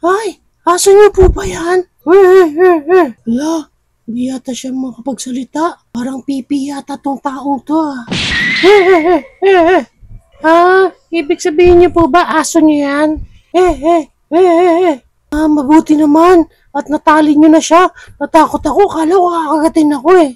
Ay, aso niyo po ba yan? Hala, hindi yata siya makapagsalita. Parang pipi yata tong taong to ah. Ibig sabihin niyo po ba aso niyo yan? Mabuti naman at natali niyo na siya. Natakot ako, kala ko kakagatin ako eh.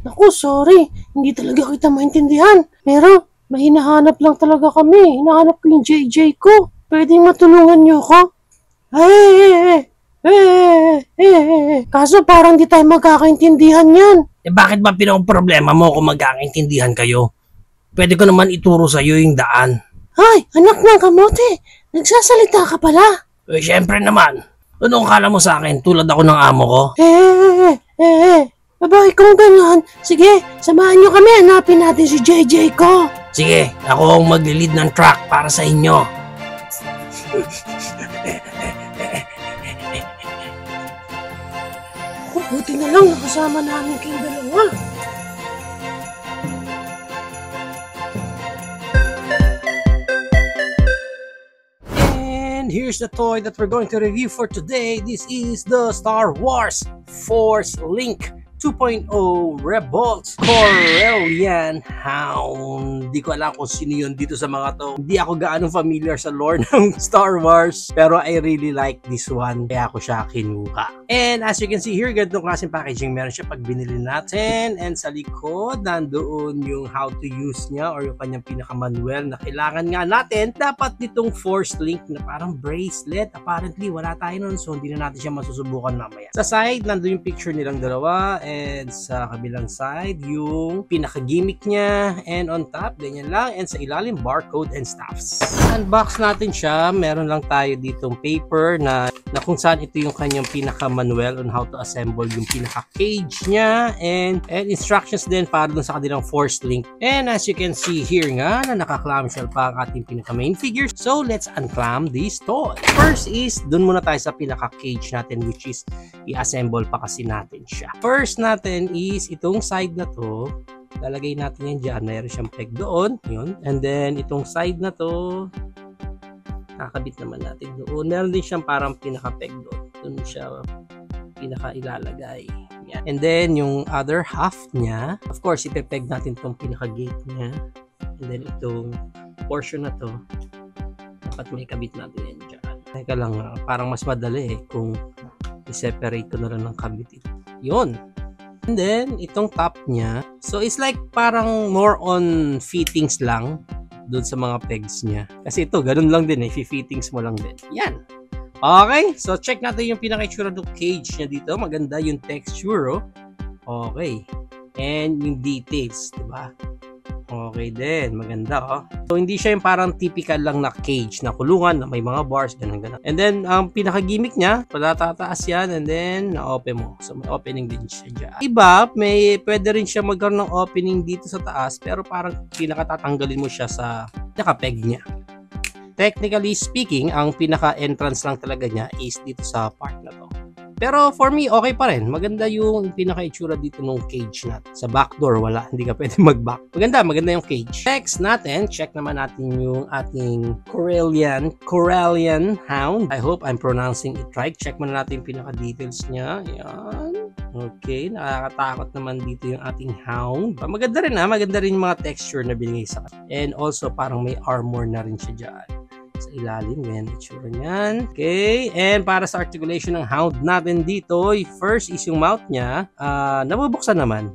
Naku, sorry, hindi talaga kita maintindihan. Pero may hinahanap lang talaga kami. Hinahanap ko yung JJ ko. Pwedeng matulungan niyo ako? Kaso parang di tayo magkakaintindihan yan. Bakit ba problema mo kung magkakaintindihan kayo? Pwede ko naman ituro sa'yo yung daan. Ay, anak ng kamote, nagsasalita ka pala. Siyempre naman. Anong kala mo sa akin? Tulad ako ng amo ko? Abay, kung gano'n, sige, samahan niyo kami, hanapin natin si JJ ko. Sige, ako ang mag-lead ng truck para sa inyo. Buti na lang nakasama namin kayong dalawa. And here's the toy that we're going to review for today. This is the Star Wars Force Link 2.0 Revolt Corellian Hound. Hindi ko alam kung sino yun dito sa mga to. Hindi ako gaano familiar sa lore ng Star Wars, pero I really like this one, kaya ako siya kinuha. And as you can see here, ganitong klaseng packaging meron siya pag binili natin. And sa likod, nandoon yung how to use niya or yung kanyang pinaka-manual na kailangan nga natin. Dapat nitong Force Link na parang bracelet. Apparently, wala tayo nun, so hindi na natin siya masusubukan mamaya. Sa side, nandoon yung picture nilang dalawa. And sa kabilang side, yung pinaka-gimmick niya. And on top, ganyan lang. And sa ilalim, barcode and stuffs. Unbox natin siya. Meron lang tayo ditong paper na kung saan ito yung kanyang pinaka-manual on how to assemble yung pinaka-cage niya. And instructions din para dun sa kanilang Force Link. And as you can see here nga, na naka-clamshell pa ang ating pinaka-main figure. So, let's unclam this toy. First is, dun muna tayo sa pinaka-cage natin, which is i-assemble pa kasi natin siya. First natin is itong side na to, lalagay natin yan dyan, mayroon siyang peg doon, yun. And then itong side na to, kakabit naman natin doon, meron din siyang parang pinaka-peg doon siya pinaka-ilalagay yan. And then yung other half niya, of course ipepeg natin itong pinaka-gate niya. And then itong portion na to, dapat may kabit natin yan dyan. Teka lang, parang mas madali kung i-separate ko na lang ng kabit ito. Yun. And then, itong top niya. So, it's like parang more on fittings lang doon sa mga pegs niya. Kasi ito, ganun lang din fittings mo lang din. Yan. Okay. So, check natin yung pinaka-itsura ng cage niya dito. Maganda yung texture, oh. Okay. And yung details, diba? Okay din. Maganda, oh. So, hindi siya yung parang typical lang na cage na kulungan na may mga bars, ganun. And then, ang pinaka-gimmick niya, palatataas yan, and then, na-open mo. So, may opening din siya dyan. Iba, pwede rin siya magkaroon ng opening dito sa taas, pero parang pinakatatanggalin mo siya sa pinaka-peg niya. Technically speaking, ang pinaka-entrance lang talaga niya is dito sa part na to. Pero for me, okay pa rin. Maganda yung pinaka-itsura dito ng cage natin. Sa back door, wala. Hindi ka pwede mag-back. Maganda yung cage. Next natin, check naman natin yung ating Corellian Hound. I hope I'm pronouncing it right. Check muna natin yung pinaka-details niya. Yan. Okay, nakakatakot naman dito yung ating hound. Maganda rin maganda rin yung mga texture na binigay sa kanya. And also, parang may armor na rin siya dyan. Sa ilalim, ganyan itsura niyan. Okay, and para sa articulation ng hound natin dito, first is yung mouth niya. Nabubuksan naman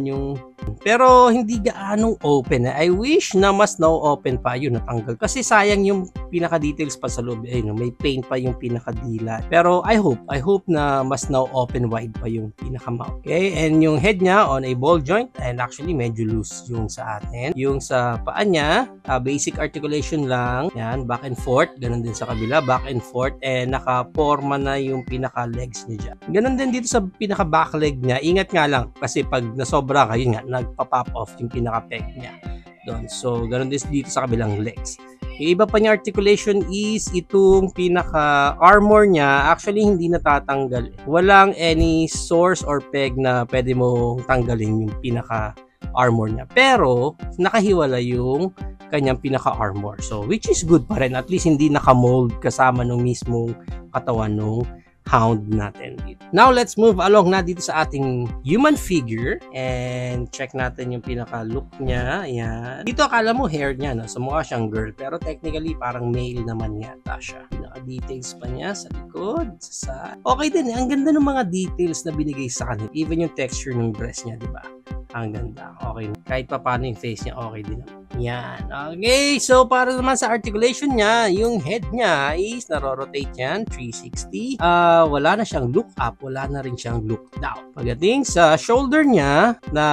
yung, pero hindi gaanong open. I wish na mas na-open pa yun, natanggal. Kasi sayang yung pinaka-details pa sa loob. May paint pa yung pinaka-dila. Pero I hope na mas na-open wide pa yung pinaka-mouth. Okay, and yung head niya on a ball joint, and actually medyo loose yung sa atin. Yung sa paa niya, basic articulation lang. Yan, back and forth. Ganun din sa kabila, back and forth. And naka-forma na yung pinaka-legs niya dyan. Ganun din dito sa pinaka-back leg niya. Ingat nga lang, kasi pag nasobra ka, yun nga, nagpa-pop off yung pinaka-peg niya doon. So, ganun din dito sa kabilang legs. Yung iba pa niya articulation is itong pinaka-armor niya, actually hindi natatanggal. Walang any source or peg na pwede mo tanggalin yung pinaka armor niya. Pero, nakahiwala yung kanyang pinaka-armor. So, which is good pa rin. At least hindi nakamold kasama nung mismong katawan nung hound natin dito. Now, let's move along na dito sa ating human figure and check natin yung pinaka-look niya. Ayan. Dito akala mo hair niya, no? So, mukha siyang girl. Pero technically, parang male naman yata siya. Pinaka-details pa niya sa likod, sa okay din. Ang ganda ng mga details na binigay sa kanila. Even yung texture ng breast niya, di ba? Ang ganda. Okay. Kahit pa paano yung face niya, okay din. Yan. Okay. So, para naman sa articulation niya, yung head niya is narorotate yan, 360. Wala na siyang look up, wala na rin siyang look down. Pagdating sa shoulder niya, na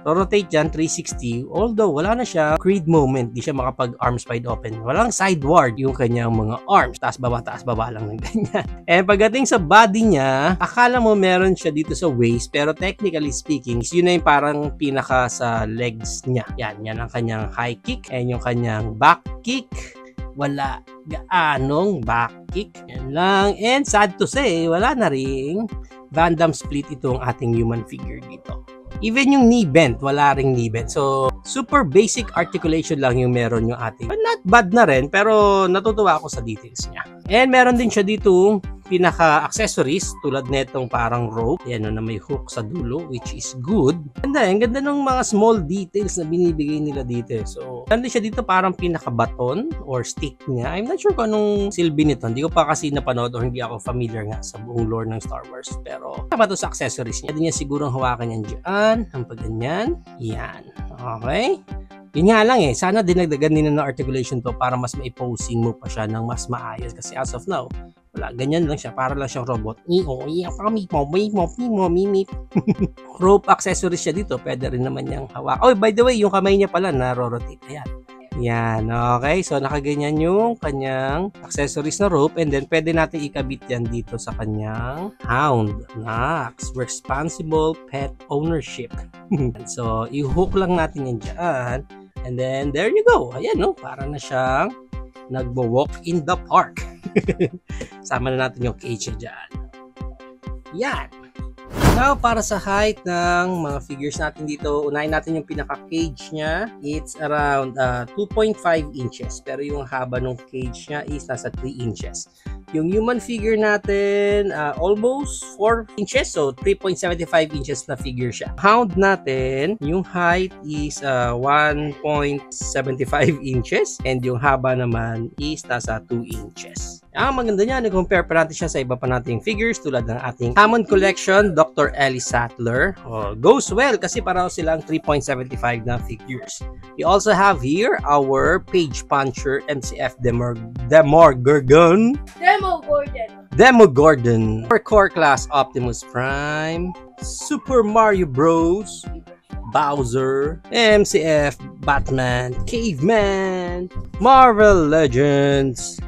rotate yan, 360. Although, wala na siya creed moment. Di siya makapag-arms wide open. Walang sideward yung kanyang mga arms. Taas baba lang ng ganyan. And pagdating sa body niya, akala mo meron siya dito sa waist, pero technically speaking, yun na yung parang pinaka sa legs niya. Yan ang kanyang high kick and yung kanyang back kick. Wala gaanong back kick. Yan lang. And sad to say, wala na ring Van Damme split itong ating human figure dito. Even yung knee bend, wala ring knee bend. So, super basic articulation lang yung meron yung ating. Not bad na rin, pero natutuwa ako sa details niya. And meron din siya dito pinaka-accessories tulad netong parang rope. Yan na may hook sa dulo, which is good. Ang ganda ng mga small details na binibigay nila dito. So, ganda siya dito parang pinaka-baton or stick niya. I'm not sure kung anong silbi nito. Hindi ko pa kasi napanood or hindi ako familiar nga sa buong lore ng Star Wars. Pero, tama to sa accessories niya. Hindi niya sigurong hawakan yan dyan. Ang pagganyan. Yan. Okay. Yun nga lang sana dinagdagan nila ng articulation to para mas maiposing mo pa siya ng mas maayos. Kasi as of now, wala, ganyan lang siya. Para lang siyang robot. Rope accessories siya dito. Pwede rin naman niyang hawak. Oh, by the way, yung kamay niya pala na-rotate. Ayan. Yan, okay. So, nakaganyan yung kanyang accessories na rope and then pwede natin ikabit yan dito sa kanyang hound. Next, responsible pet ownership. So, i-hook lang natin yan dyan. And then, there you go. Ayan, no? Para na siyang nagbo-walk in the park. Sama na natin yung cage dyan. Yan. Now, para sa height ng mga figures natin dito, unahin natin yung pinaka-cage niya. It's around 2.5 inches. Pero yung haba ng cage niya is nasa 3 inches. Yung human figure natin, almost 4 inches. So, 3.75 inches na figure siya. Hound natin, yung height is 1.75 inches. And yung haba naman is nasa 2 inches. Ang maganda niya, nag-compare pa natin siya sa iba pa nating figures tulad ng ating Hammond Collection, Dr. Ellie Sattler. Goes well kasi parang silang 3.75 na figures. We also have here our Page Puncher MCF Demogorgon. Our Core Class Optimus Prime, Super Mario Bros, Bowser, MCF Batman, Caveman, Marvel Legends,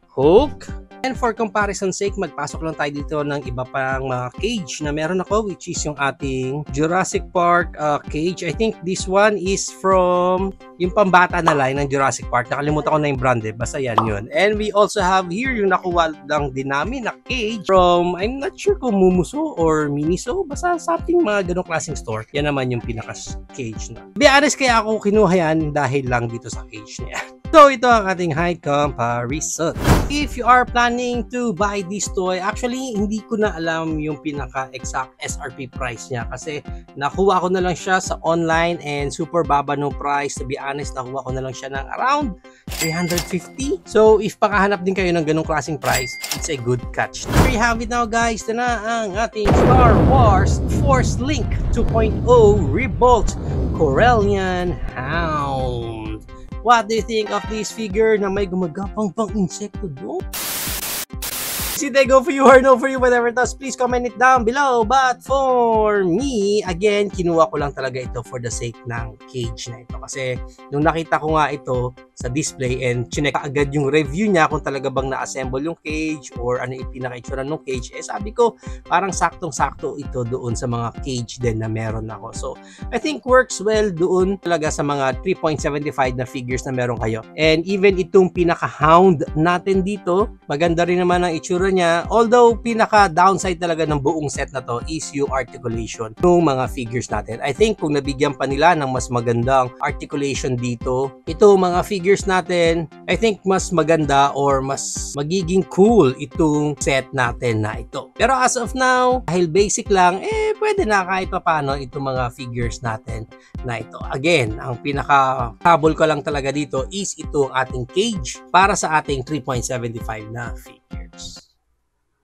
Hulk. And for comparison sake, magpasok lang tayo dito ng iba pang mga cage na meron ako, which is yung ating Jurassic Park cage. I think this one is from yung pambata na line ng Jurassic Park. Nakalimutan ko na yung brand basta yan yun. And we also have here yung nakuha lang din namin na cage from, I'm not sure kung Mumuso or Miniso, basta something mga ganong klaseng store. Yan naman yung pinaka-cage na. Be honest, kaya ako kinuha yan dahil lang dito sa cage niya. So, ito ang ating height comparison. If you are planning to buy this toy, actually, hindi ko na alam yung pinaka-exact SRP price niya kasi nakuha ko na lang siya sa online and super baba no price. To be honest, nakuha ko na lang siya ng around 350. So, if pakahanap din kayo ng ganong klaseng price, it's a good catch. There you have it now, guys. Ito na ang ating Star Wars Force Link 2.0 Revolt Corellian Hound. What do you think of this figure na may gumagapang pang insekto doon? Did they go for you or no for you? Whatever it does, please comment it down below. But for me, again, kinuha ko lang talaga ito for the sake ng cage na ito. Kasi nung nakita ko nga ito, sa display and chinek agad yung review niya kung talaga bang na-assemble yung cage or ano yung pinaka-itsura ng cage. Sabi ko, parang saktong-sakto ito doon sa mga cage din na meron ako. So, I think works well doon talaga sa mga 3.75 na figures na meron kayo. And even itong pinaka-hound natin dito, maganda rin naman ang itsura niya. Although, pinaka-downside talaga ng buong set na to is yung articulation ng mga figures natin. I think kung nabigyan pa nila ng mas magandang articulation dito, ito mga figures natin, I think mas maganda or mas magiging cool itong set natin na ito. Pero as of now, dahil basic lang, pwede na kahit paano itong mga figures natin na ito. Again, ang pinaka-habol ko lang talaga dito is itong ating cage para sa ating 3.75 na figures.